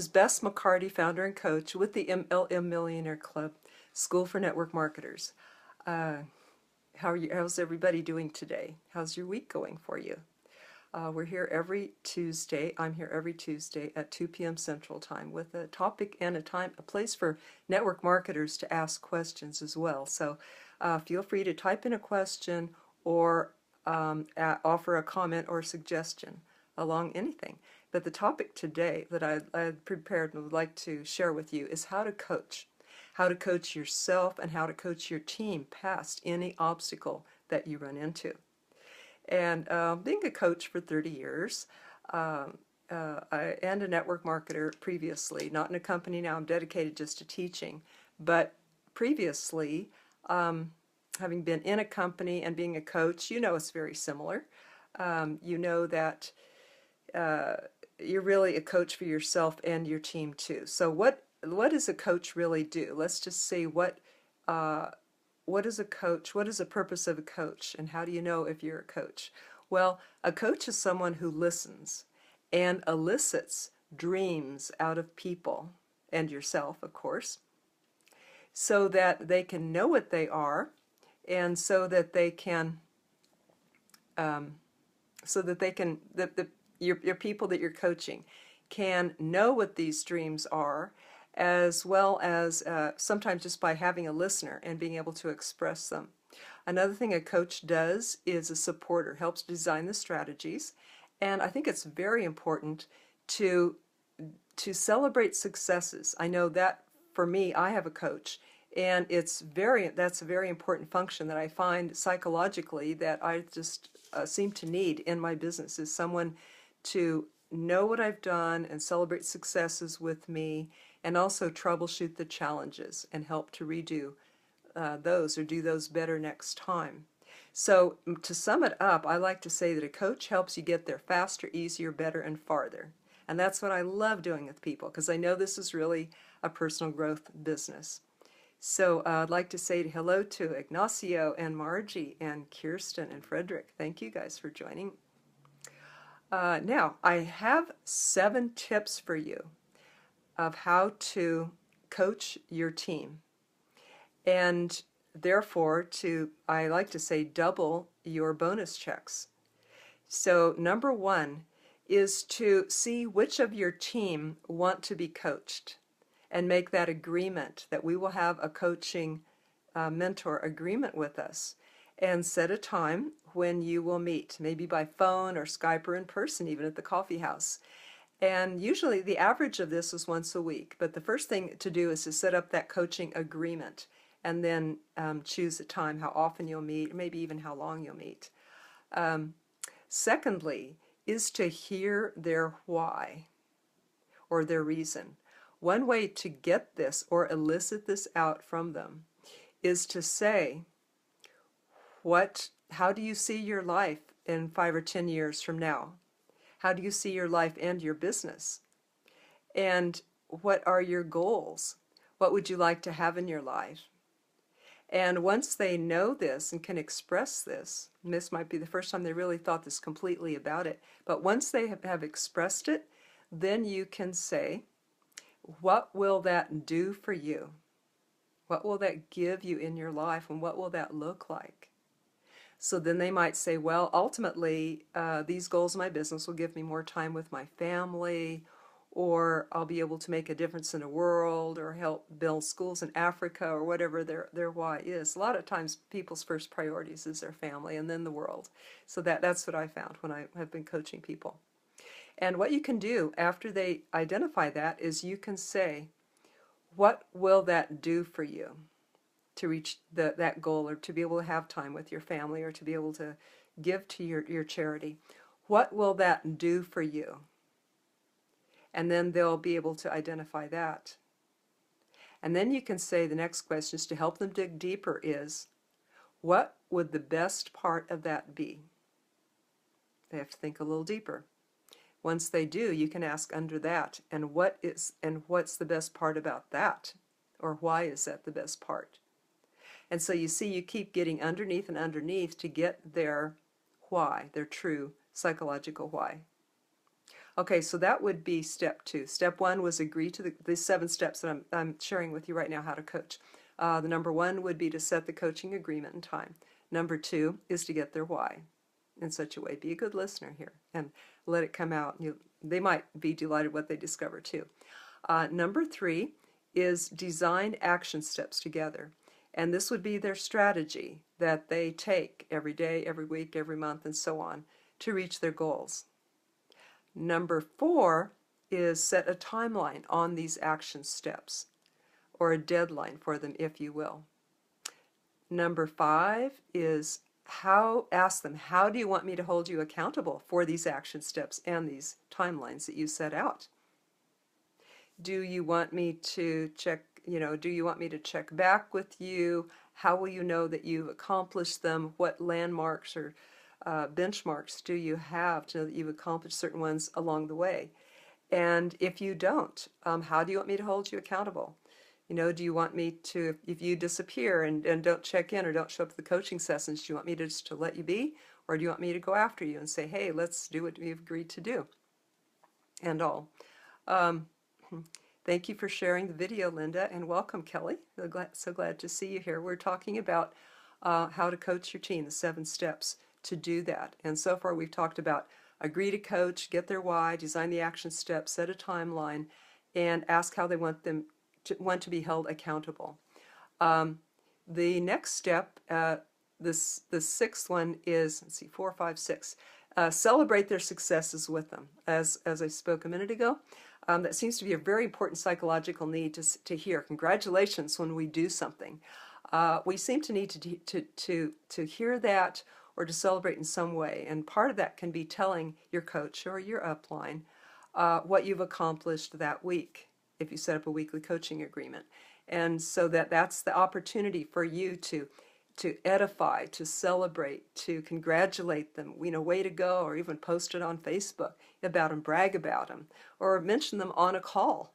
is Bess McCarty, founder and coach with the MLM Millionaire Club, School for Network Marketers. How's everybody doing today? How's your week going for you? We're here every Tuesday. I'm here every Tuesday at 2 p.m. Central Time with a topic and a place for network marketers to ask questions as well. So feel free to type in a question or offer a comment or suggestion along anything. But the topic today that I prepared and would like to share with you is how to coach. How to coach yourself and how to coach your team past any obstacle that you run into. And being a coach for 30 years and a network marketer previously, not in a company now, I'm dedicated just to teaching, but previously, having been in a company and being a coach, you know it's very similar. You know that you're really a coach for yourself and your team too. So what does a coach really do? Let's just see what is a coach? What is the purpose of a coach? And how do you know if you're a coach? Well, a coach is someone who listens and elicits dreams out of people and yourself, of course, so that they can know what they are and so that they can your people that you're coaching can know what these dreams are, as well as sometimes just by having a listener and being able to express them. Another thing a coach does is a supporter, helps design the strategies, and I think it's very important to celebrate successes. I know that for me, I have a coach, and that's a very important function that I find psychologically that I just seem to need in my business, is someone to know what I've done and celebrate successes with me, and also troubleshoot the challenges and help to redo those or do those better next time. So to sum it up, I like to say that a coach helps you get there faster, easier, better, and farther. And that's what I love doing with people, because I know this is really a personal growth business. So I'd like to say hello to Ignacio and Margie and Kirsten and Frederick. Thank you guys for joining. Now, I have 7 tips for you of how to coach your team, and therefore I like to say, double your bonus checks. So number 1 is to see which of your team want to be coached and make that agreement that we will have a coaching mentor agreement with us, and set a time when you will meet, maybe by phone or Skype or in person, even at the coffee house. And usually the average of this is once a week, but the first thing to do is to set up that coaching agreement and then choose a time, how often you'll meet, maybe even how long you'll meet. Secondly is to hear their why or their reason. One way to get this or elicit this out from them is to say, how do you see your life in 5 or 10 years from now? How do you see your life and your business? And what are your goals? What would you like to have in your life? And once they know this and can express this, and this might be the first time they really thought this completely about it, but once they have expressed it, then you can say, what will that do for you? What will that give you in your life, and what will that look like? So then they might say, well, ultimately, these goals in my business will give me more time with my family, or I'll be able to make a difference in the world, or help build schools in Africa, or whatever their why is. A lot of times people's first priorities is their family and then the world. So that's what I found when I have been coaching people. And what you can do after they identify that is you can say, what will that do for you to reach that goal, or to be able to have time with your family, or to be able to give to your charity? What will that do for you? And then they'll be able to identify that. And then you can say the next question is to help them dig deeper is, what would the best part of that be? They have to think a little deeper. Once they do, you can ask under that, and what's the best part about that? Or why is that the best part? And so you see, you keep getting underneath and underneath to get their why, their true psychological why. Okay, so that would be step 2. Step 1 was agree to the 7 steps that I'm sharing with you right now how to coach. The number 1 would be to set the coaching agreement and time. Number 2 is to get their why in such a way. Be a good listener here and let it come out. They might be delighted what they discover too. Number 3 is design action steps together. And this would be their strategy that they take every day, every week, every month, and so on to reach their goals. Number 4 is set a timeline on these action steps, or a deadline for them, if you will. Number 5 is ask them, how do you want me to hold you accountable for these action steps and these timelines that you set out? Do you want me to check, do you want me to check back with you? How will you know that you've accomplished them? What landmarks or benchmarks do you have to know that you've accomplished certain ones along the way? And if you don't, how do you want me to hold you accountable? Do you want me to, if you disappear and don't check in or don't show up to the coaching sessions, do you want me to just to let you be? Or do you want me to go after you and say, hey, let's do what we've agreed to do? And all. Thank you for sharing the video, Linda, and welcome, Kelly. So glad to see you here. We're talking about how to coach your team, the 7 steps to do that. And so far we've talked about agree to coach, get their why, design the action steps, set a timeline, and ask how they want to be held accountable. The next step, the 6th one is, let's see, 4, 5, 6. Celebrate their successes with them. As I spoke a minute ago, that seems to be a very important psychological need to hear. Congratulations when we do something. We seem to need to hear that or to celebrate in some way. And part of that can be telling your coach or your upline what you've accomplished that week if you set up a weekly coaching agreement. And so that's the opportunity for you to edify, to celebrate, to congratulate them, way to go, or even post it on Facebook about them, brag about them, or mention them on a call,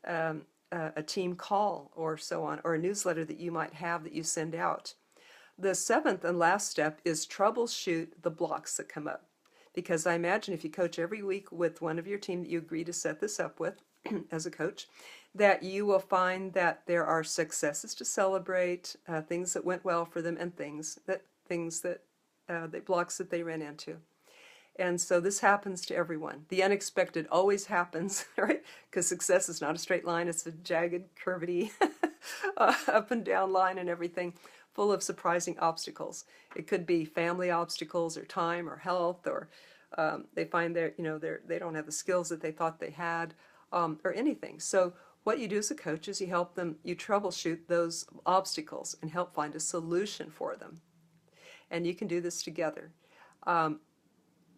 a team call or so on, or a newsletter that you might have that you send out. The 7th and last step is troubleshoot the blocks that come up. Because I imagine if you coach every week with one of your team that you agree to set this up with as a coach, that you will find that there are successes to celebrate, things that went well for them, and the blocks that they ran into. And so this happens to everyone. The unexpected always happens, right? Because success is not a straight line. It's a jagged, curvy, up and down line and everything, full of surprising obstacles. It could be family obstacles or time or health, or they find they don't have the skills that they thought they had, or anything. So what you do as a coach is you troubleshoot those obstacles and help find a solution for them. And you can do this together.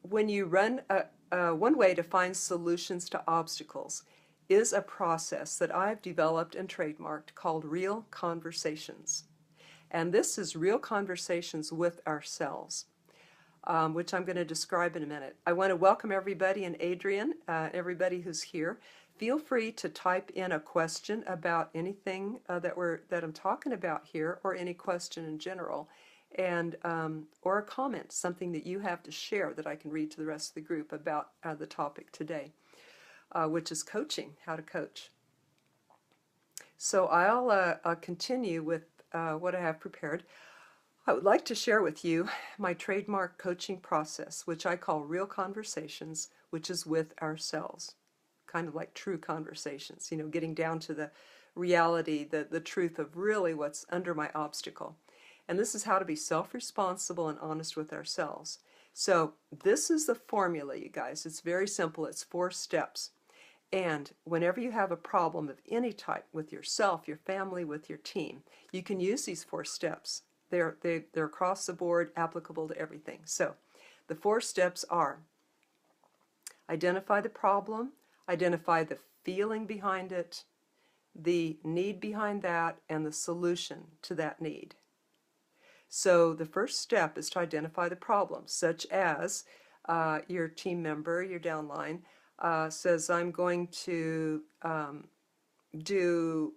When you run, one way to find solutions to obstacles is a process that I've developed and trademarked called Real Conversations. And this is real conversations with ourselves, which I'm going to describe in a minute. I want to welcome everybody, and Adrian, everybody who's here. Feel free to type in a question about anything that I'm talking about here, or any question in general, and or a comment, something that you have to share that I can read to the rest of the group about the topic today, which is coaching, how to coach. So I'll continue with what I have prepared. I would like to share with you my trademark coaching process, which I call Real Conversations, which is with ourselves. Kind of like true conversations, getting down to the reality, the truth of really what's under my obstacle. And this is how to be self-responsible and honest with ourselves. So this is the formula, you guys. It's very simple. It's 4 steps. And whenever you have a problem of any type with yourself, your family, with your team, you can use these 4 steps. They're across the board, applicable to everything. So the 4 steps are: identify the problem, identify the feeling behind it, the need behind that, and the solution to that need. So the first step is to identify the problem, such as your team member, your downline, says, I'm going to do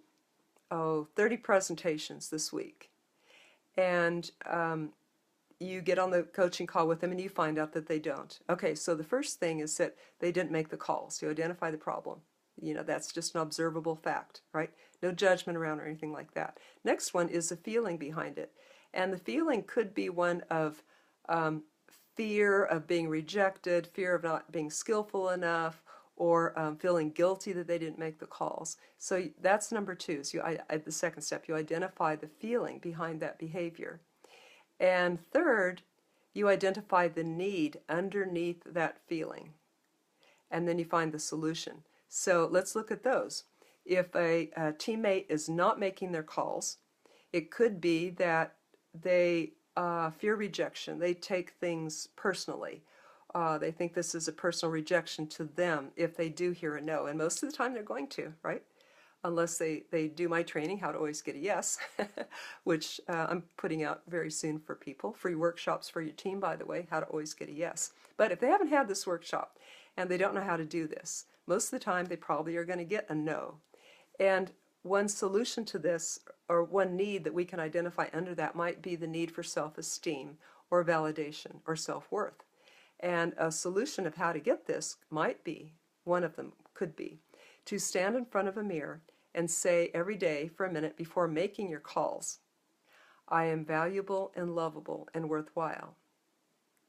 30 presentations this week. And you get on the coaching call with them and you find out that they don't. Okay, so the first thing is that they didn't make the calls. You identify the problem. You know, that's just an observable fact, right? No judgment around or anything like that. Next one is the feeling behind it. And the feeling could be one of fear of being rejected, fear of not being skillful enough, or feeling guilty that they didn't make the calls. So that's number two. So the second step, you identify the feeling behind that behavior. And third, you identify the need underneath that feeling. And then you find the solution. So let's look at those. If a teammate is not making their calls, it could be that they fear rejection. They take things personally. They think this is a personal rejection to them if they do hear a no. And most of the time they're going to, right? Unless they do my training, How to Always Get a Yes, which I'm putting out very soon for people. Free workshops for your team, by the way, How to Always Get a Yes. But if they haven't had this workshop and they don't know how to do this, most of the time they probably are going to get a no. And one solution to this, or one need that we can identify under that, might be the need for self-esteem or validation or self-worth. And a solution of how to get this might be, one of them could be, to stand in front of a mirror and say every day for a minute before making your calls, I am valuable and lovable and worthwhile,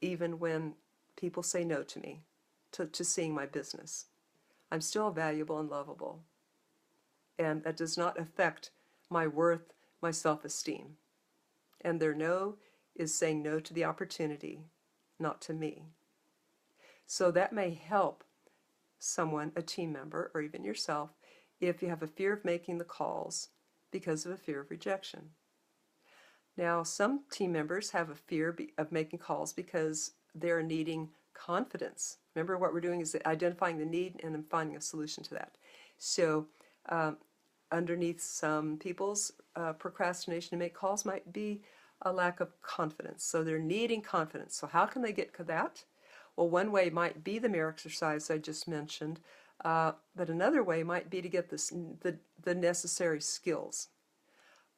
even when people say no to me, to seeing my business. I'm still valuable and lovable. And that does not affect my worth, my self-esteem. And their no is saying no to the opportunity, not to me. So that may help someone, a team member, or even yourself, if you have a fear of making the calls because of a fear of rejection. Now, some team members have a fear of making calls because they're needing confidence. Remember, what we're doing is identifying the need and then finding a solution to that. So underneath some people's procrastination to make calls might be a lack of confidence. So they're needing confidence. So how can they get to that? Well, one way might be the mirror exercise I just mentioned, but another way might be to get the necessary skills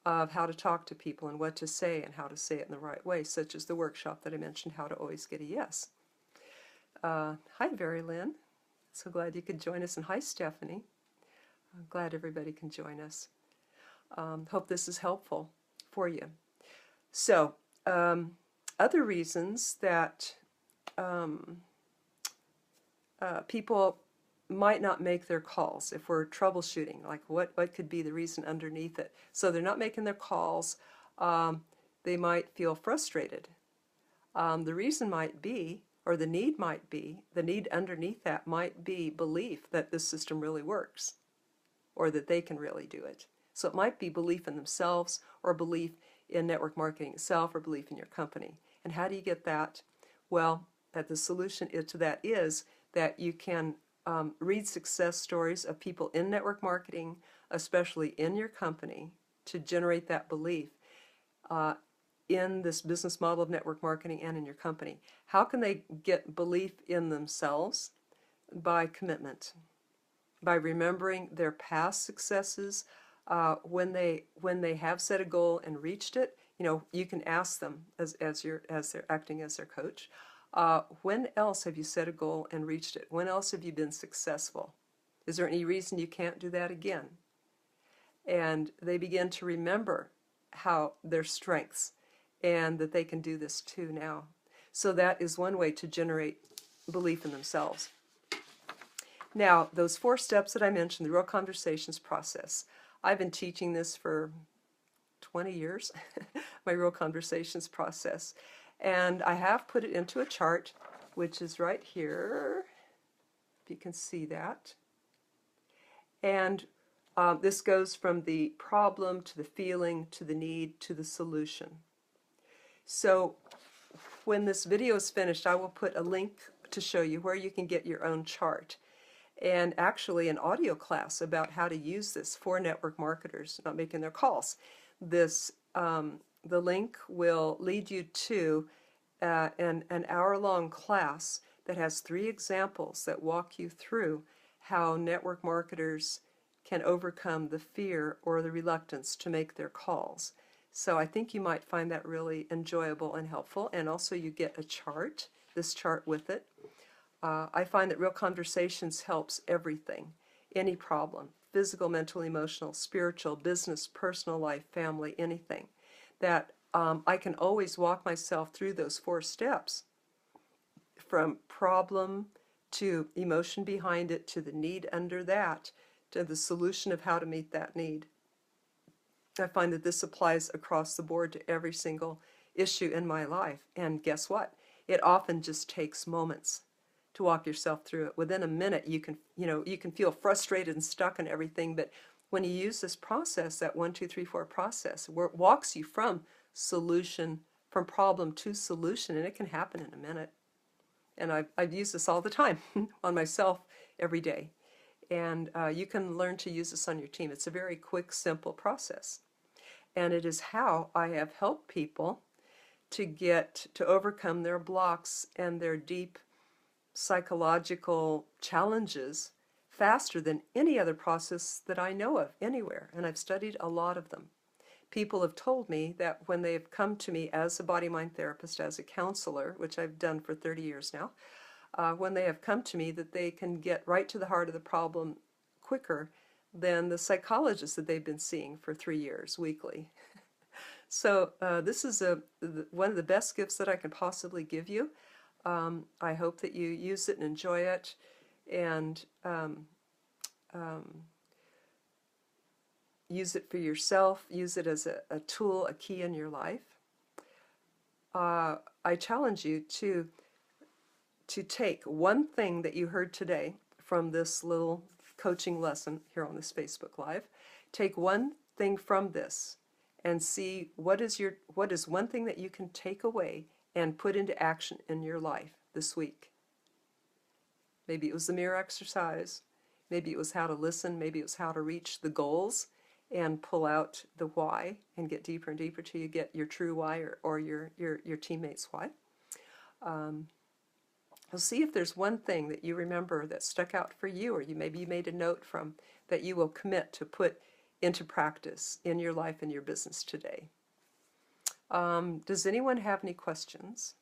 of how to talk to people and what to say and how to say it in the right way, such as the workshop that I mentioned, How to Always Get a Yes. Hi, Very Lynn. So glad you could join us, and hi, Stephanie. I'm glad everybody can join us. Hope this is helpful for you. So, other reasons that people might not make their calls if we're troubleshooting, like what could be the reason underneath it. So they're not making their calls. They might feel frustrated. The reason might be, or the need might be, the need underneath that might be belief that this system really works, or that they can really do it. So it might be belief in themselves, or belief in network marketing itself, or belief in your company. And how do you get that? Well, the solution to that is that you can read success stories of people in network marketing, especially in your company, to generate that belief in this business model of network marketing and in your company. How can they get belief in themselves? By commitment, by remembering their past successes. When they have set a goal and reached it, you know, you can ask them as they're acting as their coach, when else have you set a goal and reached it? When else have you been successful? Is there any reason you can't do that again? And they begin to remember how their strengths and that they can do this too now. So that is one way to generate belief in themselves. Now, those 4 steps that I mentioned, the Real Conversations process, I've been teaching this for 20 years, my Real Conversations process. And I have put it into a chart, which is right here, if you can see that. And this goes from the problem to the feeling to the need to the solution. So when this video is finished, I will put a link to show you where you can get your own chart. And actually an audio class about how to use this for network marketers not making their calls. This the link will lead you to an hour-long class that has 3 examples that walk you through how network marketers can overcome the fear or the reluctance to make their calls. So I think you might find that really enjoyable and helpful. And also you get a chart, this chart with it. I find that Real Conversations helps everything, any problem, physical, mental, emotional, spiritual, business, personal life, family, anything. That I can always walk myself through those 4 steps, from problem to emotion behind it, to the need under that, to the solution of how to meet that need. I find that this applies across the board to every single issue in my life. And guess what? It often just takes moments to walk yourself through it. Within a minute, you can feel frustrated and stuck in everything. But when you use this process, that 1, 2, 3, 4 process, where it walks you from problem to solution, and it can happen in a minute. And I've used this all the time on myself every day. And you can learn to use this on your team. It's a very quick, simple process. And it is how I have helped people to overcome their blocks and their deep psychological challenges faster than any other process that I know of anywhere. And I've studied a lot of them. People have told me that when they've come to me as a body-mind therapist, as a counselor, which I've done for 30 years now, when they have come to me, that they can get right to the heart of the problem quicker than the psychologist that they've been seeing for 3 years weekly. So this is one of the best gifts that I can possibly give you. I hope that you use it and enjoy it, and use it for yourself, use it as a tool, a key in your life. I challenge you to take one thing that you heard today from this little coaching lesson here on this Facebook Live. Take one thing from this and see what is one thing that you can take away and put into action in your life this week. Maybe it was the mirror exercise, maybe it was how to listen, maybe it was how to reach the goals and pull out the why and get deeper and deeper till you get your true why, or your teammate's why. We'll see if there's one thing that you remember that stuck out for you, or maybe you made a note from, that you will commit to put into practice in your life and your business today. Does anyone have any questions?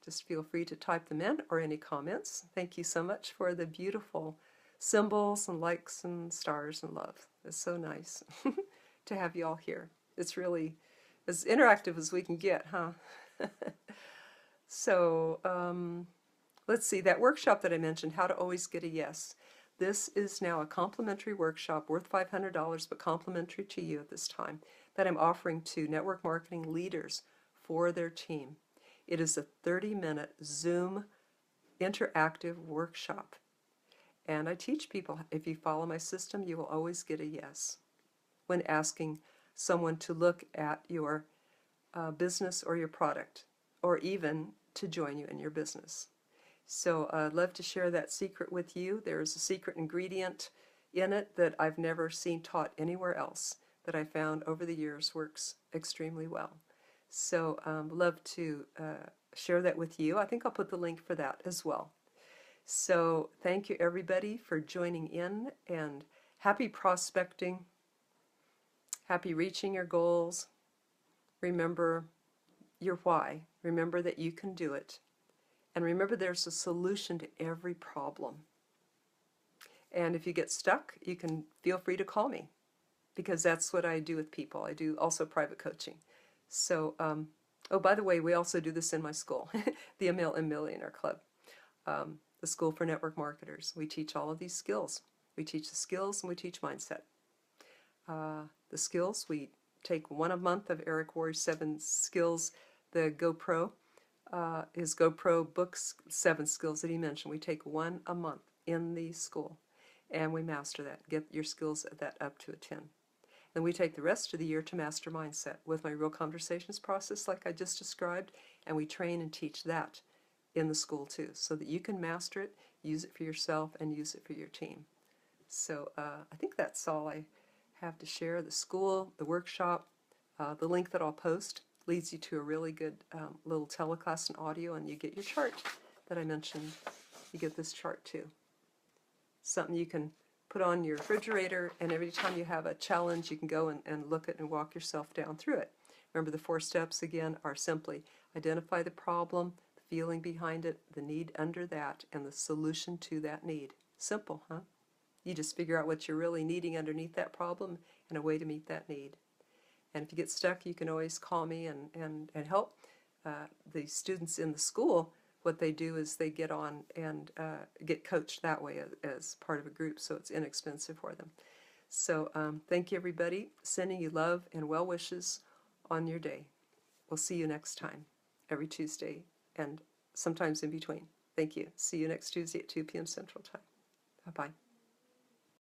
Just feel free to type them in, or any comments. Thank you so much for the beautiful symbols and likes and stars and love. It's so nice to have you all here. It's really as interactive as we can get, huh? So let's see, that workshop that I mentioned, How to Always Get a Yes. This is now a complimentary workshop worth $500, but complimentary to you at this time, that I'm offering to network marketing leaders for their team. It is a 30-minute Zoom interactive workshop. And I teach people, if you follow my system, you will always get a yes when asking someone to look at your business or your product, or even to join you in your business. So I'd love to share that secret with you. There's a secret ingredient in it that I've never seen taught anywhere else, that I found over the years works extremely well. So love to share that with you. I think I'll put the link for that as well. So thank you everybody for joining in, and happy prospecting, happy reaching your goals. Remember your why. Remember that you can do it. And remember there's a solution to every problem. And if you get stuck, you can feel free to call me, because that's what I do with people. I do also private coaching. So, oh, by the way, we also do this in my school, the MLM Millionaire Club, the School for Network Marketers. We teach all of these skills. We teach the skills and we teach mindset. The skills, we take one a month of Eric Worre's 7 skills, the GoPro, his GoPro books, 7 skills that he mentioned. We take one a month in the school, and we master that, get your skills at that up to a 10. Then we take the rest of the year to master mindset with my Real Conversations process like I just described, and we train and teach that in the school too, so that you can master it, use it for yourself, and use it for your team. So I think that's all I have to share. The school, the workshop, the link that I'll post leads you to a really good little teleclass and audio, and you get your chart that I mentioned. You get this chart too. Something you can put on your refrigerator, and every time you have a challenge, you can go and look at and walk yourself down through it. Remember, the 4 steps again are simply identify the problem, the feeling behind it, the need under that, and the solution to that need. Simple, huh? You just figure out what you're really needing underneath that problem and a way to meet that need. And if you get stuck, you can always call me and help. The students in the school, what they do is they get on and get coached that way as part of a group, so it's inexpensive for them. So thank you, everybody. Sending you love and well wishes on your day. We'll see you next time, every Tuesday and sometimes in between. Thank you. See you next Tuesday at 2 p.m. Central Time. Bye-bye.